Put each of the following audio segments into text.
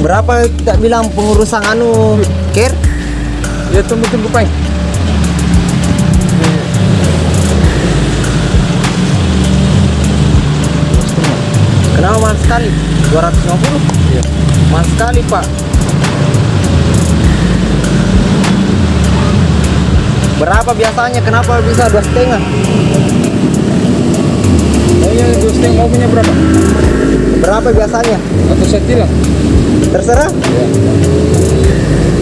Berapa kita bilang pengurusan anu care? Ya tunggu Pak. Kenapa mahal sekali? 250? Iya. Mahal sekali Pak. Berapa biasanya? Kenapa bisa 2,5? Oh iya, 2,5 mau punya berapa? Berapa biasanya? Atau saya bilang? Terserah. Iya.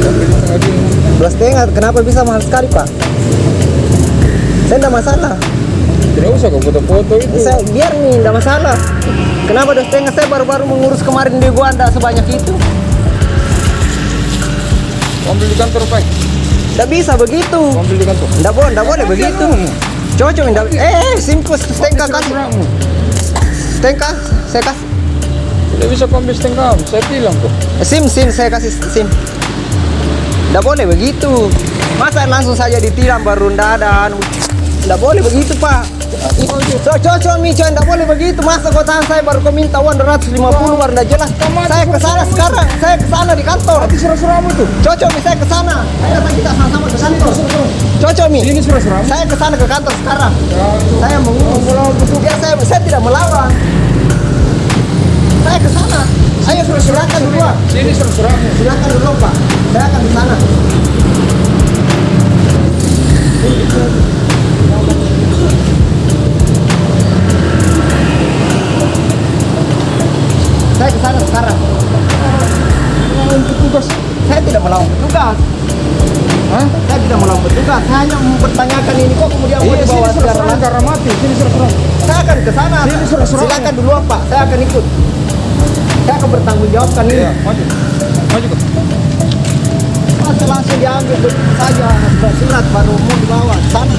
Tapi setengah dulu. 2,5. Kenapa bisa mahal sekali Pak? Saya tidak masalah. Tidak usah kau foto-foto itu. Saya biar nih, tidak masalah. Kenapa 2,5? Saya baru-baru mengurus kemarin di gua anda sebanyak itu. Ambil di kantor Pak. Tidak bisa begitu. Ambil di kantor. Tidak boleh begitu. Cocok tidak. Simpus setengah kasih. Setengah, saya kasih. Tidak bisa kau ambil setengah. Saya bilang kok. SIM, saya kasih SIM. Tidak boleh begitu. Masa langsung saja ditiram baru ndak ada anu. Tidak boleh begitu Pak. Cocok Mi, tidak boleh begitu. Masa kau tahan saya baru kau minta uang 250 baru ndak jelas. Saya ke sana sekarang. Saya ke sana di kantor. Nanti surat-suratmu tuh. Cocok Mi, saya ke sana. Ayo kita sama-sama ke kantor. Cocok Mi. Sini surat-suratmu. Saya ke sana ke kantor sekarang. Saya mengurus. Biar saya tidak melawan. Saya ke sana. Ayo silakan dulu. Sini surat-suratmu. Silakan dulu Pak. Saya akan ke sana. Saya ke sana sekarang. Petugas. Saya tidak melawan petugas. Hah? Saya tidak melawan petugas. Saya hanya mempertanyakan ini kok kemudian mau Iya, sini dibawa secara surat-surat karena mati. Sini surat-surat. Saya akan ke sana. Sini surat-suratnya. Silakan dulu Pak. Saya akan ikut. Saya akan bertanggung jawabkan ini. Iya, maju. Maju kok. Masa langsung diambil begitu saja surat baru mau dibawa ke sana.